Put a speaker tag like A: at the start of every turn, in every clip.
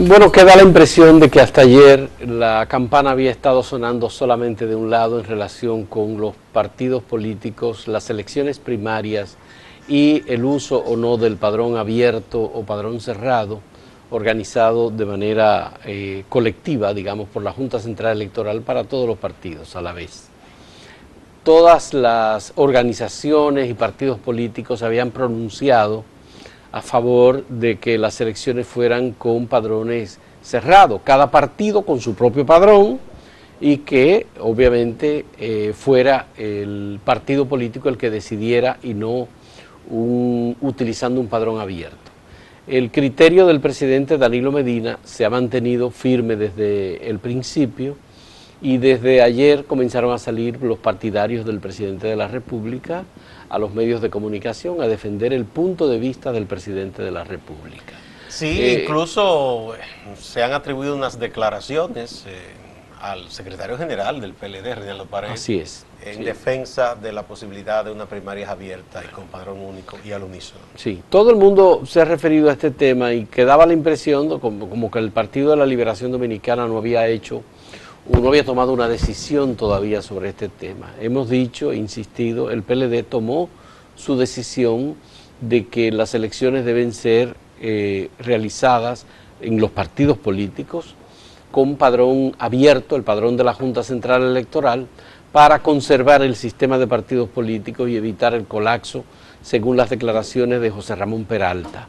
A: Bueno, queda la impresión de que hasta ayer la campana había estado sonando solamente de un lado en relación con los partidos políticos, las elecciones primarias y el uso o no del padrón abierto o padrón cerrado, organizado de manera colectiva, digamos, por la Junta Central Electoral para todos los partidos a la vez. Todas las organizaciones y partidos políticos habían pronunciado a favor de que las elecciones fueran con padrones cerrados, cada partido con su propio padrón, y que obviamente fuera el partido político el que decidiera y no utilizando un padrón abierto. El criterio del presidente Danilo Medina se ha mantenido firme desde el principio, y desde ayer comenzaron a salir los partidarios del presidente de la República a los medios de comunicación a defender el punto de vista del presidente de la República.
B: Sí, incluso se han atribuido unas declaraciones al secretario general del PLD, Reinaldo Paredes,
A: así es,
B: en defensa de la posibilidad de una primaria abierta y con padrón único y al unísono.
A: Sí, todo el mundo se ha referido a este tema y quedaba la impresión como que el Partido de la Liberación Dominicana no había tomado una decisión todavía sobre este tema. Hemos dicho, insistido, el PLD tomó su decisión de que las elecciones deben ser realizadas en los partidos políticos con padrón abierto, el padrón de la Junta Central Electoral, para conservar el sistema de partidos políticos y evitar el colapso, según las declaraciones de José Ramón Peralta.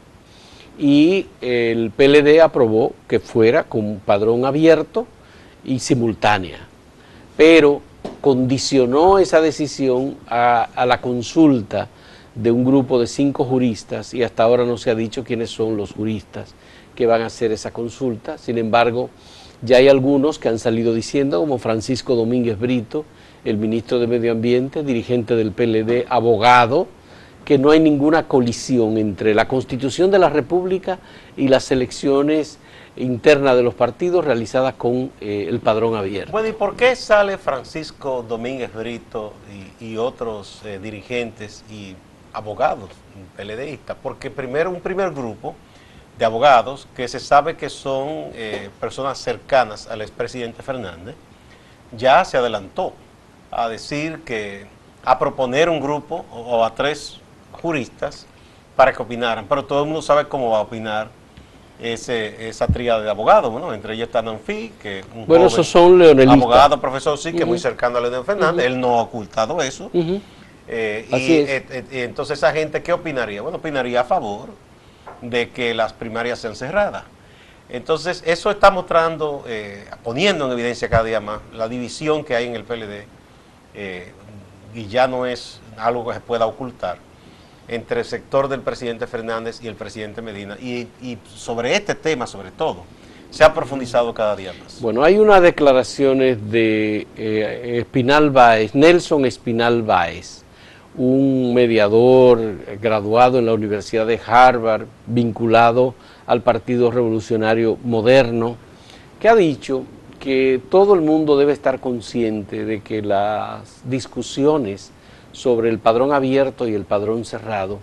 A: Y el PLD aprobó que fuera con padrón abierto y simultánea, pero condicionó esa decisión a la consulta de un grupo de 5 juristas, y hasta ahora no se ha dicho quiénes son los juristas que van a hacer esa consulta. Sin embargo, ya hay algunos que han salido diciendo, como Francisco Domínguez Brito, el ministro de Medio Ambiente, dirigente del PLD, abogado, que no hay ninguna colisión entre la Constitución de la República y las elecciones interna de los partidos realizadas con el padrón abierto.
B: Bueno, ¿y por qué sale Francisco Domínguez Brito y otros dirigentes y abogados PLDistas? Porque primero un primer grupo de abogados que se sabe que son personas cercanas al expresidente Fernández, ya se adelantó a decir a proponer un grupo o a 3 juristas para que opinaran, pero todo el mundo sabe cómo va a opinar esa tríada de abogados, bueno, entre ellos está Nanfi, que es un joven
A: esos son leonelistas,
B: abogado, profesor, sí, que es muy cercano a Leonel Fernández, él no ha ocultado eso. Entonces esa gente, ¿qué opinaría? Bueno, opinaría a favor de que las primarias sean cerradas. Entonces eso está mostrando, poniendo en evidencia cada día más la división que hay en el PLD, y ya no es algo que se pueda ocultar, entre el sector del presidente Fernández y el presidente Medina, y sobre este tema sobre todo se ha profundizado cada día más.
A: Bueno, hay unas declaraciones de Espinal Báez, Nelson Espinal Báez, un mediador graduado en la Universidad de Harvard, vinculado al Partido Revolucionario Moderno, que ha dicho que todo el mundo debe estar consciente de que las discusiones sobre el padrón abierto y el padrón cerrado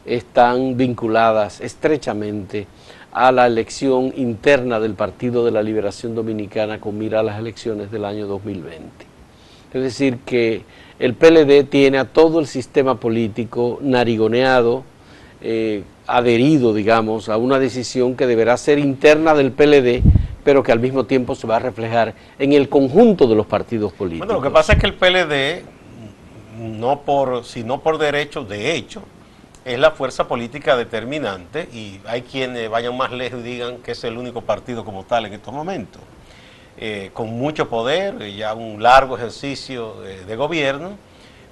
A: están vinculadas estrechamente a la elección interna del Partido de la Liberación Dominicana con mira a las elecciones del año 2020. Es decir, que el PLD tiene a todo el sistema político narigoneado, adherido, digamos, a una decisión que deberá ser interna del PLD, pero que al mismo tiempo se va a reflejar en el conjunto de los partidos políticos.
B: Bueno, lo que pasa es que el PLD, sino por derecho, de hecho, es la fuerza política determinante, y hay quienes vayan más lejos y digan que es el único partido como tal en estos momentos, con mucho poder, ya un largo ejercicio de gobierno,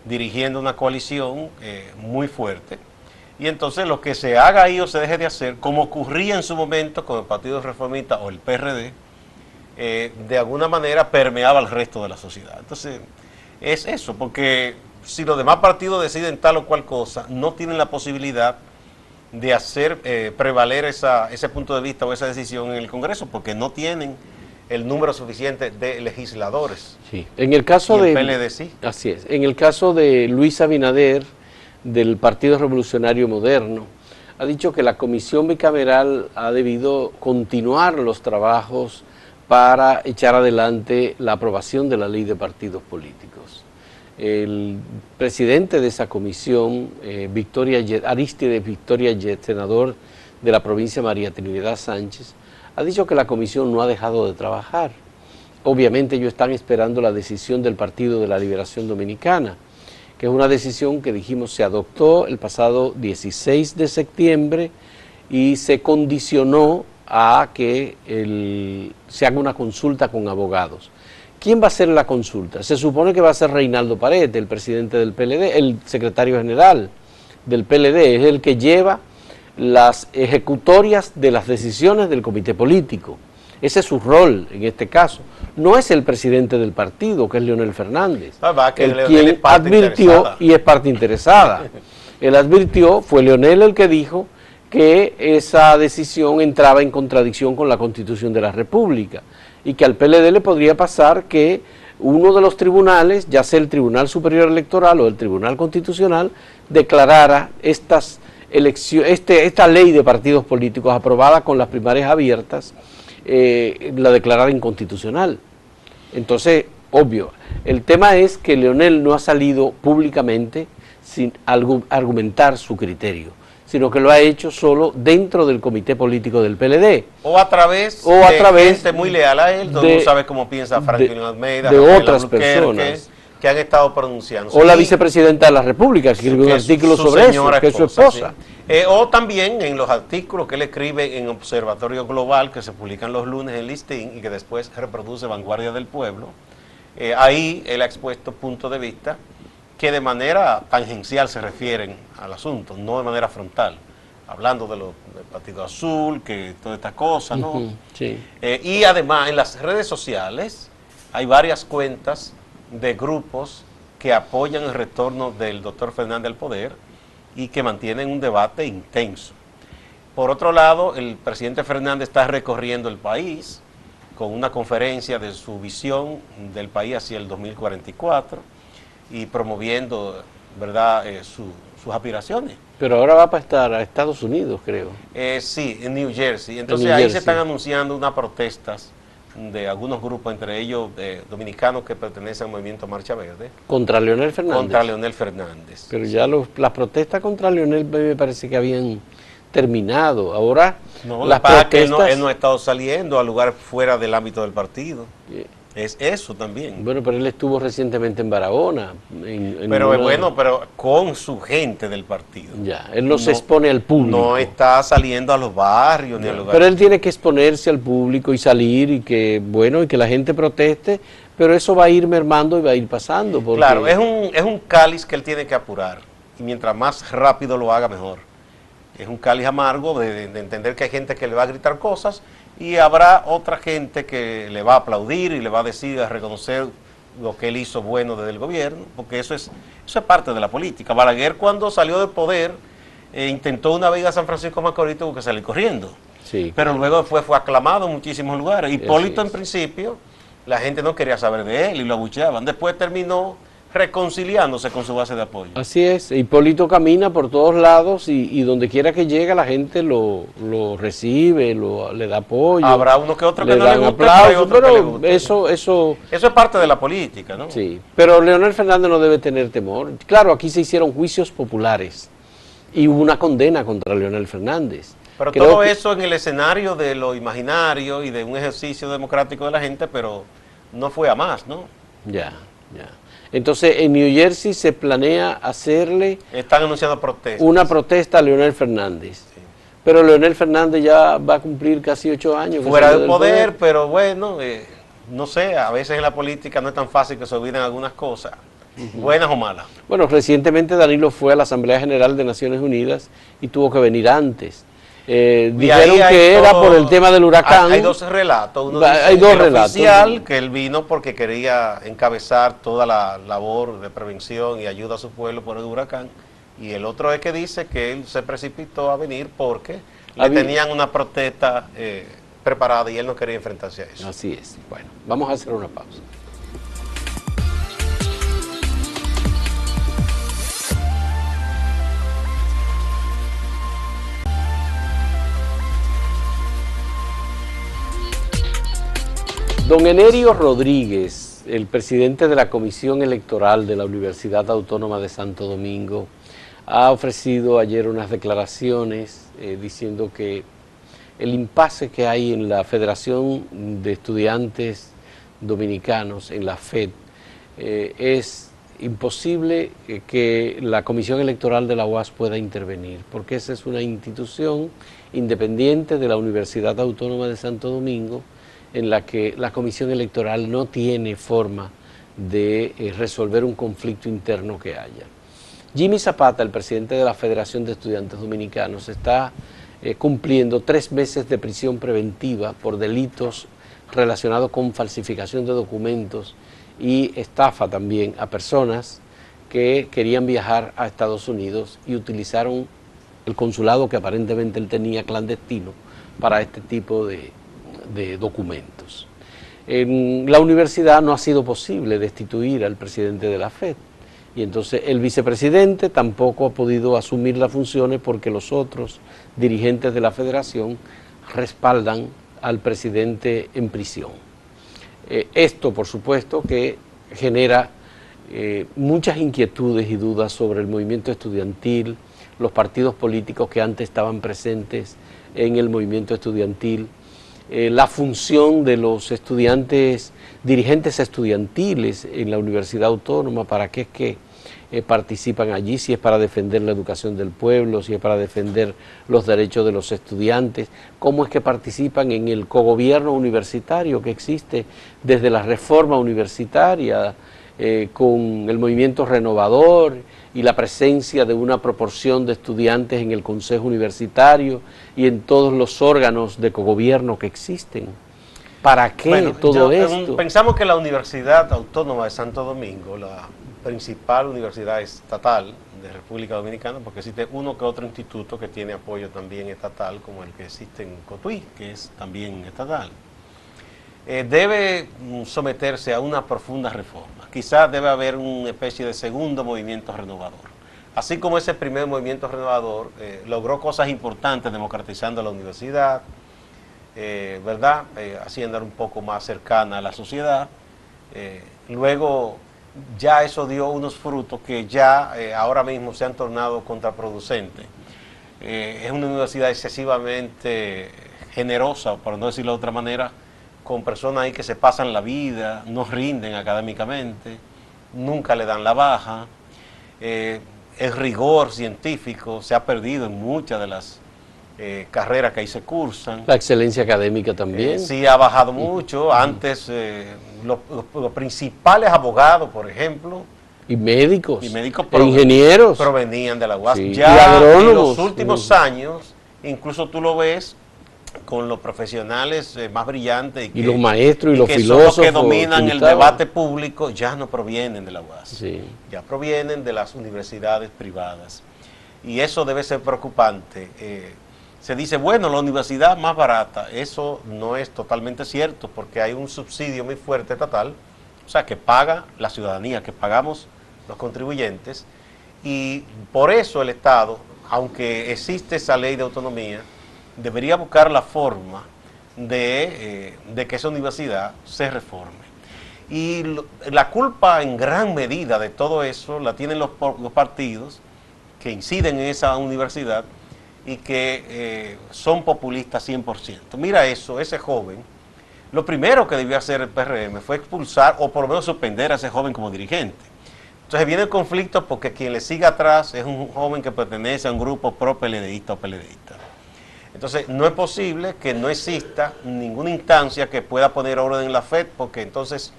B: dirigiendo una coalición muy fuerte. Y entonces lo que se haga ahí o se deje de hacer, como ocurría en su momento con el Partido Reformista o el PRD, de alguna manera permeaba al resto de la sociedad. Entonces es eso, porque si los demás partidos deciden tal o cual cosa, no tienen la posibilidad de hacer prevaler ese punto de vista o esa decisión en el Congreso, porque no tienen el número suficiente de legisladores.
A: Sí. En el caso
B: de PLD sí.
A: Así es. En el caso de Luis Abinader, del Partido Revolucionario Moderno, ha dicho que la comisión bicameral ha debido continuar los trabajos para echar adelante la aprobación de la ley de partidos políticos. El presidente de esa comisión, Arístides Victoria Yet, senador de la provincia María Trinidad Sánchez, ha dicho que la comisión no ha dejado de trabajar. Obviamente ellos están esperando la decisión del Partido de la Liberación Dominicana, que es una decisión que dijimos se adoptó el pasado 16 de septiembre y se condicionó a que se haga una consulta con abogados. ¿Quién va a hacer la consulta? Se supone que va a ser Reinaldo Paredes, el presidente del PLD, el secretario general del PLD, es el que lleva las ejecutorias de las decisiones del comité político. Ese es su rol en este caso. No es el presidente del partido, que es Leonel Fernández, quien advirtió y es parte interesada. Él advirtió, fue Leonel el que dijo que esa decisión entraba en contradicción con la Constitución de la República y que al PLD le podría pasar que uno de los tribunales, ya sea el Tribunal Superior Electoral o el Tribunal Constitucional, declarara esta ley de partidos políticos aprobada con las primarias abiertas, la declarara inconstitucional. Entonces, obvio, el tema es que Leonel no ha salido públicamente sin argumentar su criterio, sino que lo ha hecho solo dentro del comité político del PLD.
B: O a través de gente muy leal a él, tú sabes cómo piensa Franklin Almeida,
A: de otras personas
B: que han estado pronunciando.
A: O la vicepresidenta de la República, que escribió un artículo sobre eso, que es su esposa.
B: Sí. O también en los artículos que él escribe en Observatorio Global, que se publican los lunes en Listín y que después reproduce Vanguardia del Pueblo. Ahí él ha expuesto puntos de vista que de manera tangencial se refieren al asunto, no de manera frontal, hablando del Partido Azul, que todas estas cosas, ¿no?
A: Sí.
B: Y además en las redes sociales hay varias cuentas de grupos que apoyan el retorno del doctor Fernández al poder y que mantienen un debate intenso. Por otro lado, el presidente Fernández está recorriendo el país con una conferencia de su visión del país hacia el 2044 y promoviendo, ¿verdad?, sus aspiraciones.
A: Pero ahora va para estar a Estados Unidos, creo.
B: Sí, en New Jersey. Entonces ahí se están anunciando unas protestas de algunos grupos, entre ellos dominicanos que pertenecen al movimiento Marcha Verde.
A: ¿Contra Leonel Fernández?
B: Contra Leonel Fernández.
A: Pero ya las protestas contra Leonel me parece que habían terminado. Ahora
B: no, las protestas... él no ha estado saliendo a lugares fuera del ámbito del partido. Es eso también.
A: Bueno, pero él estuvo recientemente en Barahona.
B: Pero con su gente del partido.
A: Ya, él no se expone al público.
B: No está saliendo a los barrios ni a lugares.
A: Pero él tiene que exponerse al público y salir y que la gente proteste, pero eso va a ir mermando y va a ir pasando. Porque...
B: Claro, es un cáliz que él tiene que apurar y mientras más rápido lo haga, mejor. Es un cáliz amargo de entender que hay gente que le va a gritar cosas y habrá otra gente que le va a aplaudir y le va a decir, a reconocer lo que él hizo bueno desde el gobierno, porque eso es parte de la política. Balaguer, cuando salió del poder, intentó una vez ir a San Francisco de Macorís, tuvo que salir corriendo.
A: Sí,
B: pero luego después fue aclamado en muchísimos lugares. Hipólito, en principio, la gente no quería saber de él y lo abucheaban. Después terminó reconciliándose con su base de apoyo.
A: Así es, Hipólito camina por todos lados y donde quiera que llega la gente lo recibe, le da apoyo.
B: Habrá uno que otro que no le guste,
A: aplausos, pero eso
B: es parte de la política, ¿no?
A: Sí, pero Leonel Fernández no debe tener temor. Claro, aquí se hicieron juicios populares y hubo una condena contra Leonel Fernández.
B: Pero todo eso en el escenario de lo imaginario y de un ejercicio democrático de la gente, pero no fue a más, ¿no?
A: Ya. Entonces, en New Jersey se planea hacerle...
B: Están anunciando protestas.
A: Una protesta a Leonel Fernández. Sí. Pero Leonel Fernández ya va a cumplir casi 8 años.
B: Fuera del poder, pero bueno, no sé, a veces en la política no es tan fácil que se olviden algunas cosas, buenas o malas.
A: Bueno, recientemente Danilo fue a la Asamblea General de Naciones Unidas y tuvo que venir antes. Dijeron que era por el tema del huracán.
B: Hay dos relatos. Uno dice oficial, que él vino porque quería encabezar toda la labor de prevención y ayuda a su pueblo por el huracán. Y el otro es que dice que él se precipitó a venir porque le tenían una protesta preparada y él no quería enfrentarse a eso.
A: Así es. Bueno, vamos a hacer una pausa. Don Enerio Rodríguez, el presidente de la Comisión Electoral de la Universidad Autónoma de Santo Domingo, ha ofrecido ayer unas declaraciones diciendo que el impasse que hay en la Federación de Estudiantes Dominicanos, en la FED, es imposible que la Comisión Electoral de la UAS pueda intervenir, porque esa es una institución independiente de la Universidad Autónoma de Santo Domingo, en la que la Comisión Electoral no tiene forma de resolver un conflicto interno que haya. Jimmy Zapata, el presidente de la Federación de Estudiantes Dominicanos, está cumpliendo 3 meses de prisión preventiva por delitos relacionados con falsificación de documentos y estafa también a personas que querían viajar a Estados Unidos y utilizaron el consulado que aparentemente él tenía clandestino para este tipo de documentos. En la universidad no ha sido posible destituir al presidente de la FED y entonces el vicepresidente tampoco ha podido asumir las funciones porque los otros dirigentes de la federación respaldan al presidente en prisión. Esto, por supuesto, que genera muchas inquietudes y dudas sobre el movimiento estudiantil, los partidos políticos que antes estaban presentes en el movimiento estudiantil, la función de los estudiantes, dirigentes estudiantiles en la Universidad Autónoma, para qué es que participan allí, si es para defender la educación del pueblo, si es para defender los derechos de los estudiantes, cómo es que participan en el cogobierno universitario que existe desde la reforma universitaria, con el movimiento renovador y la presencia de una proporción de estudiantes en el consejo universitario y en todos los órganos de cogobierno que existen. ¿Para qué todo esto?
B: Pensamos que la Universidad Autónoma de Santo Domingo, la principal universidad estatal de República Dominicana, porque existe uno que otro instituto que tiene apoyo también estatal, como el que existe en Cotuí, que es también estatal, debe someterse a una profunda reforma. Quizás debe haber una especie de segundo movimiento renovador. Así como ese primer movimiento renovador logró cosas importantes democratizando la universidad, ¿verdad? Haciéndola un poco más cercana a la sociedad. Luego ya eso dio unos frutos que ya ahora mismo se han tornado contraproducentes. Es una universidad excesivamente generosa, por no decirlo de otra manera, con personas ahí que se pasan la vida, no rinden académicamente, nunca le dan la baja. El rigor científico se ha perdido en muchas de las carreras que ahí se cursan.
A: La excelencia académica también.
B: Sí, ha bajado mucho. Antes los principales abogados, por ejemplo,
A: y médicos,
B: ingenieros provenían de la UAS.
A: Sí,
B: ya en los últimos años, incluso tú lo ves con los profesionales más brillantes
A: y los maestros y los filósofos
B: son los que dominan el debate público, ya no provienen de la UAS,
A: sí.
B: Ya provienen de las universidades privadas, y eso debe ser preocupante. Se dice, bueno, la universidad más barata. Eso no es totalmente cierto, porque hay un subsidio muy fuerte estatal, o sea, que paga la ciudadanía, que pagamos los contribuyentes, y por eso el Estado, aunque existe esa ley de autonomía, debería buscar la forma de que esa universidad se reforme. Y la culpa en gran medida de todo eso la tienen los partidos que inciden en esa universidad y que son populistas 100%. Mira eso, ese joven, lo primero que debió hacer el PRM fue expulsar o por lo menos suspender a ese joven como dirigente. Entonces viene el conflicto porque quien le sigue atrás es un joven que pertenece a un grupo pro-PLDista o PLDista. Entonces no es posible que no exista ninguna instancia que pueda poner orden en la FED, porque entonces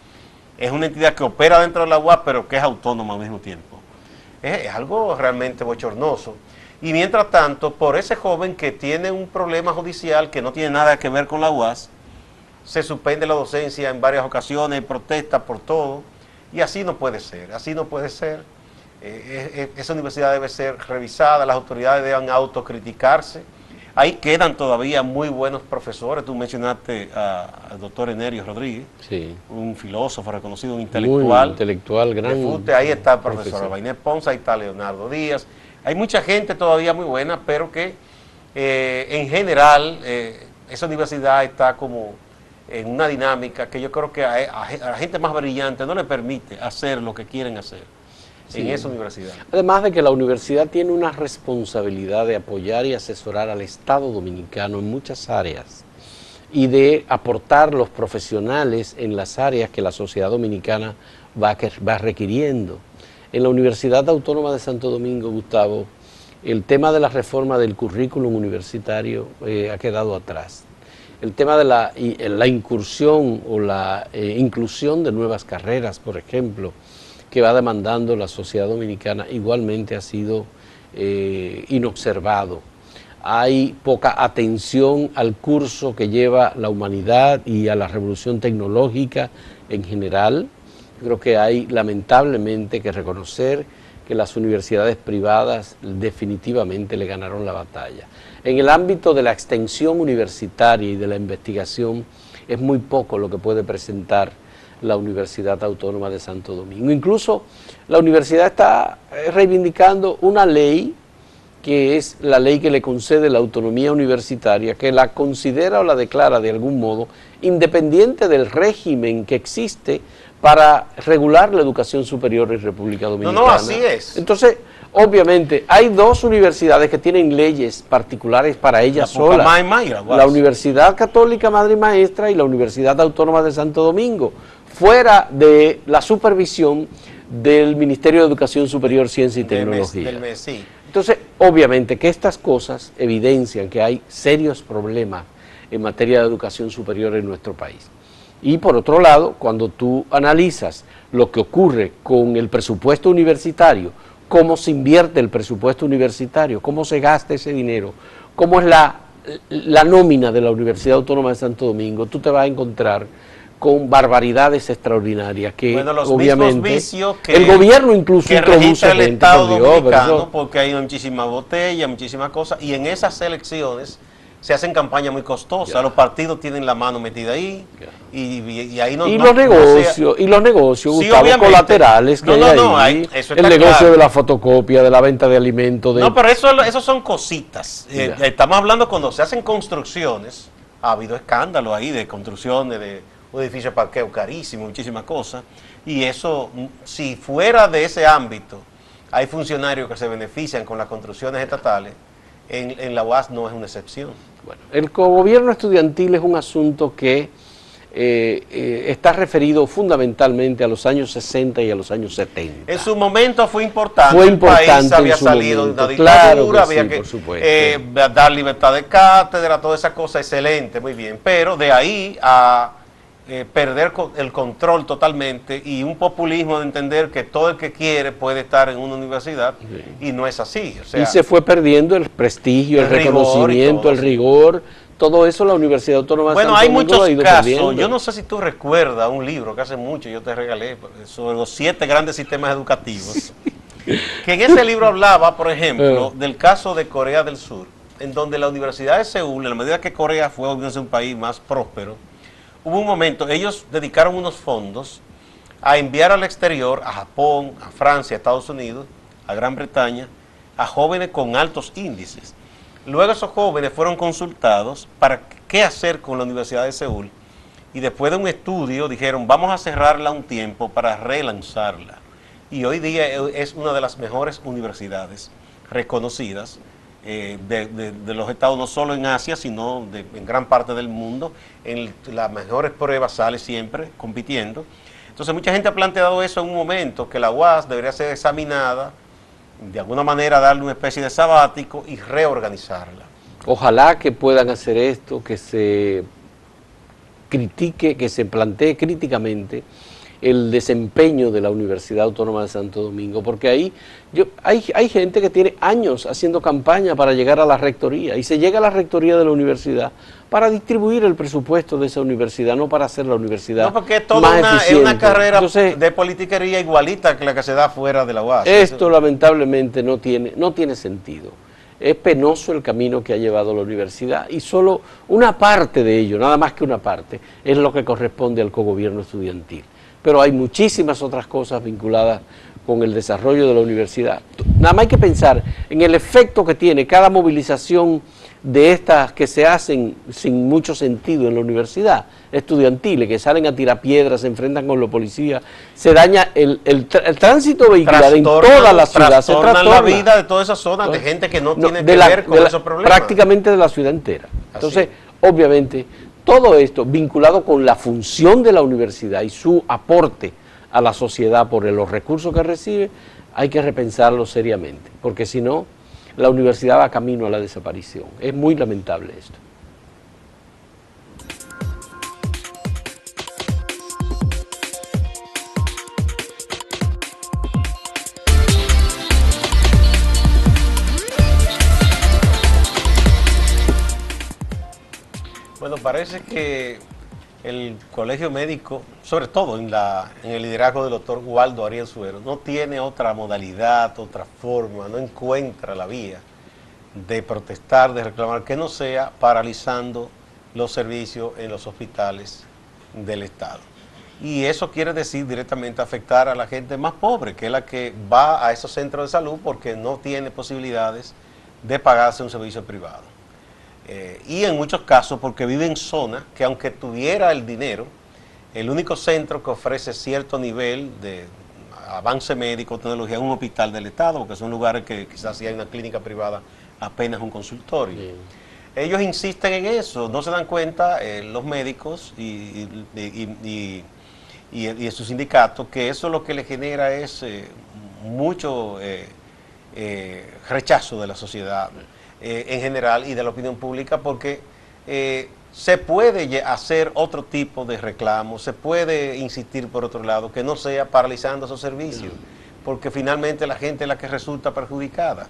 B: es una entidad que opera dentro de la UAS pero que es autónoma al mismo tiempo. Es algo realmente bochornoso. Y mientras tanto, por ese joven que tiene un problema judicial que no tiene nada que ver con la UAS, se suspende la docencia en varias ocasiones, protesta por todo, y así no puede ser, así no puede ser. Esa universidad debe ser revisada, las autoridades deben autocriticarse. Ahí quedan todavía muy buenos profesores. Tú mencionaste al doctor Enerio Rodríguez,
A: sí,
B: un filósofo reconocido, un intelectual.
A: Muy intelectual, gran.
B: Ahí está el profesor Albainet Ponce, ahí está Leonardo Díaz. Hay mucha gente todavía muy buena, pero que en general esa universidad está como en una dinámica que yo creo que a la gente más brillante no le permite hacer lo que quieren hacer en esa universidad.
A: Además de que la universidad tiene una responsabilidad de apoyar y asesorar al Estado Dominicano en muchas áreas y de aportar los profesionales en las áreas que la sociedad dominicana va requiriendo. En la Universidad Autónoma de Santo Domingo, Gustavo, el tema de la reforma del currículum universitario ha quedado atrás. El tema de la incursión o la inclusión de nuevas carreras, por ejemplo, que va demandando la sociedad dominicana, igualmente ha sido inobservado. Hay poca atención al curso que lleva la humanidad y a la revolución tecnológica en general. Creo que hay lamentablemente que reconocer que las universidades privadas definitivamente le ganaron la batalla. En el ámbito de la extensión universitaria y de la investigación es muy poco lo que puede presentar la Universidad Autónoma de Santo Domingo. Incluso la universidad está reivindicando una ley que es la ley que le concede la autonomía universitaria, que la considera o la declara de algún modo independiente del régimen que existe para regular la educación superior en República Dominicana.
B: No, así es.
A: Entonces, obviamente, hay dos universidades que tienen leyes particulares para ellas solas. La Universidad Católica Madre y Maestra y la Universidad Autónoma de Santo Domingo, fuera de la supervisión del Ministerio de Educación Superior, Ciencia y Tecnología. Entonces, obviamente que estas cosas evidencian que hay serios problemas en materia de educación superior en nuestro país. Y por otro lado, cuando tú analizas lo que ocurre con el presupuesto universitario, cómo se invierte el presupuesto universitario, cómo se gasta ese dinero, cómo es la nómina de la Universidad Autónoma de Santo Domingo, tú te vas a encontrar con barbaridades extraordinarias que obviamente el gobierno incluso
B: que registra el Estado Dominicano, porque hay muchísimas botellas, muchísimas cosas, y en esas elecciones se hacen campañas muy costosas, los partidos tienen la mano metida ahí, y ahí no...
A: Y los negocios,
B: sí,
A: Gustavo, colaterales que hay ahí,
B: eso
A: el negocio de la fotocopia, de la venta de alimentos...
B: No, pero eso son cositas. Estamos hablando cuando se hacen construcciones, ha habido escándalos ahí de construcciones, de un edificio de parqueo carísimo, muchísimas cosas, y eso, si fuera de ese ámbito, hay funcionarios que se benefician con las construcciones estatales, en la UAS no es una excepción.
A: Bueno, el cogobierno estudiantil es un asunto que está referido fundamentalmente a los años 60 y a los años 70.
B: En su momento fue importante,
A: el país
B: había salido de una dictadura, había que dar libertad de cátedra, toda esa cosa, excelente, muy bien, pero de ahí a perder el control totalmente y un populismo de entender que todo el que quiere puede estar en una universidad, y no es así. O sea,
A: y se fue perdiendo el prestigio, el reconocimiento, el rigor, todo eso la Universidad Autónoma de Santo Domingo
B: hay muchos casos,
A: perdiendo.
B: yo no sé si tú recuerdas un libro que hace mucho yo te regalé sobre los 7 grandes sistemas educativos, que en ese libro hablaba, por ejemplo, del caso de Corea del Sur, en donde la Universidad de Seúl, en la medida que Corea fue un país más próspero, hubo un momento, ellos dedicaron unos fondos a enviar al exterior, a Japón, a Francia, a Estados Unidos, a Gran Bretaña, a jóvenes con altos índices. Luego esos jóvenes fueron consultados para qué hacer con la Universidad de Seúl, y después de un estudio dijeron, vamos a cerrarla un tiempo para relanzarla. Y hoy día es una de las mejores universidades reconocidas de los estados, no solo en Asia, sino en gran parte del mundo. En las mejores pruebas sale siempre compitiendo. Entonces mucha gente ha planteado eso en un momento, que la UAS debería ser examinada, de alguna manera darle una especie de sabático y reorganizarla.
A: Ojalá que puedan hacer esto, que se critique, que se plantee críticamente el desempeño de la Universidad Autónoma de Santo Domingo, porque ahí hay gente que tiene años haciendo campaña para llegar a la rectoría, y se llega a la rectoría de la universidad para distribuir el presupuesto de esa universidad, no para hacer la universidad más eficiente. No, porque
B: es una carrera de politiquería igualita que la que se da fuera de la UAS.
A: Esto lamentablemente no tiene sentido. Es penoso el camino que ha llevado la universidad, y solo una parte de ello, nada más que una parte, es lo que corresponde al cogobierno estudiantil. Pero hay muchísimas otras cosas vinculadas con el desarrollo de la universidad. Nada más hay que pensar en el efecto que tiene cada movilización de estas que se hacen sin mucho sentido en la universidad, estudiantiles, que salen a tirar piedras, se enfrentan con los policías, se daña el tránsito vehicular en toda la ciudad, se trastorna
B: la vida de todas esas zonas, de gente que no tiene que ver con esos problemas.
A: Prácticamente de la ciudad entera. Entonces, obviamente, todo esto vinculado con la función de la universidad y su aporte a la sociedad por los recursos que recibe, hay que repensarlo seriamente, porque si no, la universidad va camino a la desaparición. Es muy lamentable esto.
B: Bueno, parece que el colegio médico, sobre todo en el liderazgo del doctor Waldo Ariel Suero, no tiene otra modalidad, otra forma, no encuentra la vía de protestar, de reclamar, que no sea paralizando los servicios en los hospitales del Estado. Y eso quiere decir directamente afectar a la gente más pobre, que es la que va a esos centros de salud porque no tiene posibilidades de pagarse un servicio privado. Y en muchos casos porque vive en zonas que aunque tuviera el dinero, el único centro que ofrece cierto nivel de avance médico, tecnología, es un hospital del Estado, porque son lugares que quizás si hay una clínica privada, apenas un consultorio. Bien. Ellos insisten en eso, no se dan cuenta los médicos y sus sindicatos, que eso lo que le genera es mucho rechazo de la sociedad en general y de la opinión pública, porque se puede hacer otro tipo de reclamos, se puede insistir por otro lado, que no sea paralizando esos servicios, porque finalmente la gente es la que resulta perjudicada.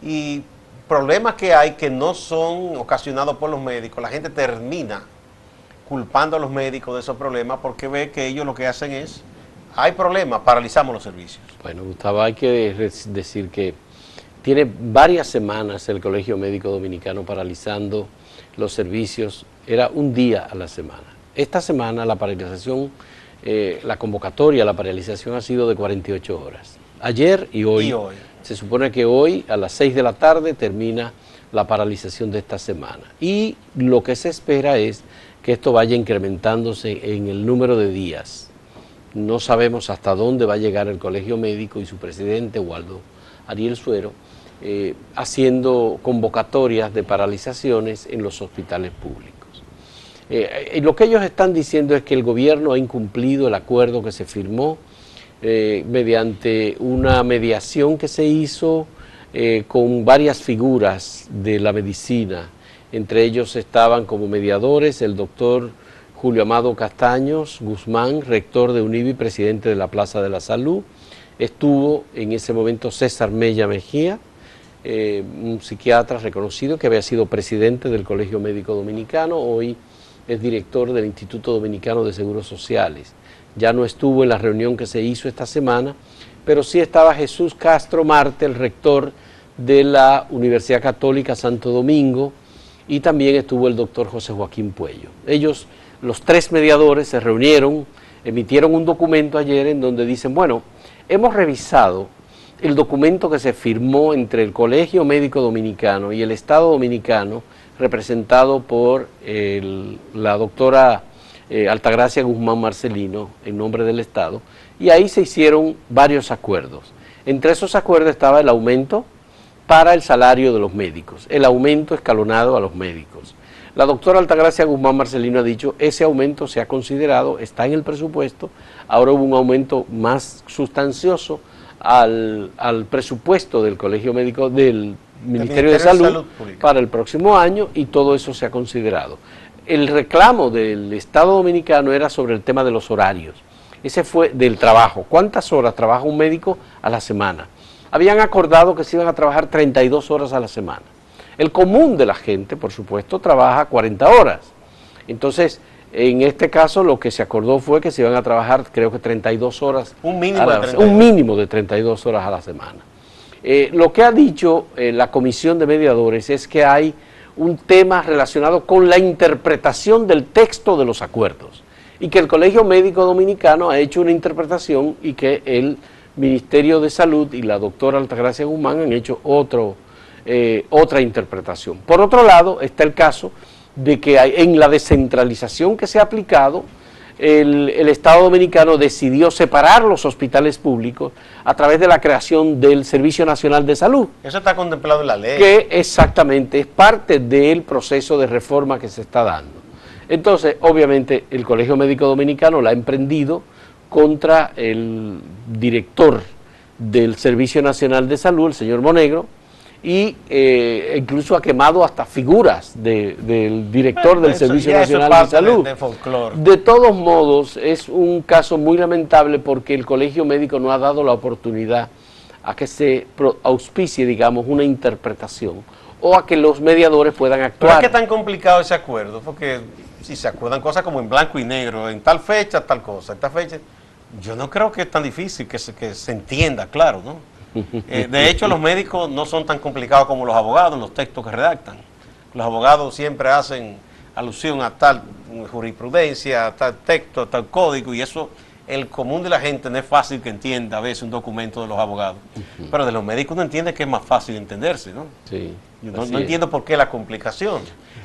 B: Y problemas que hay que no son ocasionados por los médicos, la gente termina culpando a los médicos de esos problemas porque ve que ellos lo que hacen es, hay problemas, paralizamos los servicios.
A: Bueno, Gustavo, hay que decir que tiene varias semanas el Colegio Médico Dominicano paralizando los servicios, era un día a la semana. Esta semana la paralización, la convocatoria, la paralización ha sido de 48 horas. Ayer y hoy. Se supone que hoy a las 6 de la tarde termina la paralización de esta semana. Y lo que se espera es que esto vaya incrementándose en el número de días. No sabemos hasta dónde va a llegar el Colegio Médico y su presidente, Waldo Ariel Suero, haciendo convocatorias de paralizaciones en los hospitales públicos. Lo que ellos están diciendo es que el gobierno ha incumplido el acuerdo que se firmó mediante una mediación que se hizo con varias figuras de la medicina. Entre ellos estaban como mediadores el doctor Julio Amado Castaños Guzmán, rector de UNIVI, presidente de la Plaza de la Salud. Estuvo en ese momento César Mella Mejía, un psiquiatra reconocido que había sido presidente del Colegio Médico Dominicano, hoy es director del Instituto Dominicano de Seguros Sociales. Ya no estuvo en la reunión que se hizo esta semana, pero sí estaba Jesús Castro Marte, el rector de la Universidad Católica Santo Domingo, y también estuvo el doctor José Joaquín Puello. Ellos, los tres mediadores, se reunieron, emitieron un documento ayer en donde dicen, bueno, hemos revisado el documento que se firmó entre el Colegio Médico Dominicano y el Estado Dominicano, representado por la doctora Altagracia Guzmán Marcelino, en nombre del Estado, y ahí se hicieron varios acuerdos. Entre esos acuerdos estaba el aumento para el salario de los médicos, el aumento escalonado a los médicos. La doctora Altagracia Guzmán Marcelino ha dicho, ese aumento se ha considerado, está en el presupuesto, ahora hubo un aumento más sustancioso al presupuesto del Colegio Médico, del Ministerio de Salud para el próximo año, y todo eso se ha considerado. El reclamo del Estado Dominicano era sobre el tema de los horarios. Ese fue del trabajo. ¿Cuántas horas trabaja un médico a la semana? Habían acordado que se iban a trabajar 32 horas a la semana. El común de la gente, por supuesto, trabaja 40 horas. Entonces, en este caso, lo que se acordó fue que se iban a trabajar, creo que 32 horas. Un mínimo de 32 horas a la semana. Lo que ha dicho la Comisión de Mediadores es que hay un tema relacionado con la interpretación del texto de los acuerdos y que el Colegio Médico Dominicano ha hecho una interpretación y que el Ministerio de Salud y la doctora Altagracia Guzmán han hecho otra interpretación. Por otro lado, está el caso de que en la descentralización que se ha aplicado, el Estado Dominicano decidió separar los hospitales públicos a través de la creación del Servicio Nacional de Salud.
B: Eso está contemplado en la ley.
A: Que exactamente es parte del proceso de reforma que se está dando. Entonces, obviamente, el Colegio Médico Dominicano la ha emprendido contra el director del Servicio Nacional de Salud, el señor Monegro, y incluso ha quemado hasta figuras del director del Servicio Nacional de Salud. De todos modos, es un caso muy lamentable porque el Colegio Médico no ha dado la oportunidad a que se auspicie, digamos, una interpretación o a que los mediadores puedan actuar.
B: ¿Pero es que tan complicado ese acuerdo? Porque si se acuerdan cosas como en blanco y negro, en tal fecha, tal cosa, en tal fecha, yo no creo que es tan difícil que se entienda, claro, ¿no? De hecho, los médicos no son tan complicados como los abogados en los textos que redactan. Los abogados siempre hacen alusión a tal jurisprudencia, a tal texto, a tal código, y eso el común de la gente no es fácil que entienda a veces un documento de los abogados. Pero de los médicos no entiende que es más fácil entenderse, ¿no?
A: Sí,
B: no entiendo por qué la complicación.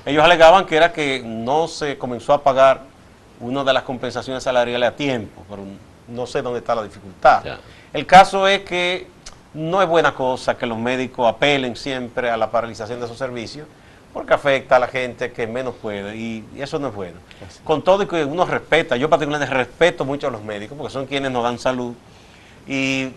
B: Ellos alegaban que era que no se comenzó a pagar una de las compensaciones salariales a tiempo, pero no sé dónde está la dificultad. Ya. El caso es que no es buena cosa que los médicos apelen siempre a la paralización de sus servicios, porque afecta a la gente que menos puede, y eso no es bueno. Con todo y que uno respeta, yo particularmente respeto mucho a los médicos, porque son quienes nos dan salud, y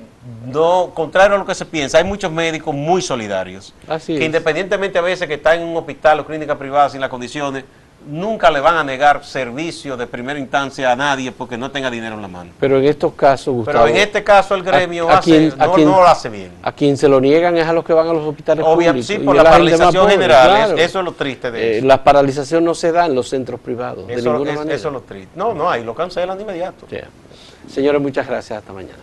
B: no, contrario a lo que se piensa, hay muchos médicos muy solidarios, que independientemente a veces que están en un hospital o clínica privada sin las condiciones, nunca le van a negar servicio de primera instancia a nadie porque no tenga dinero en la mano.
A: Pero en estos casos, Gustavo,
B: pero en este caso el gremio no lo hace bien. A
A: quien se lo niegan es a los que van a los hospitales públicos.
B: Sí, por la paralización general, claro. Eso es lo triste de eso.
A: La paralización no se da en los centros privados, de ninguna manera.
B: Eso es lo triste. No, ahí lo cancelan de inmediato.
A: Yeah. Señores, muchas gracias, hasta mañana.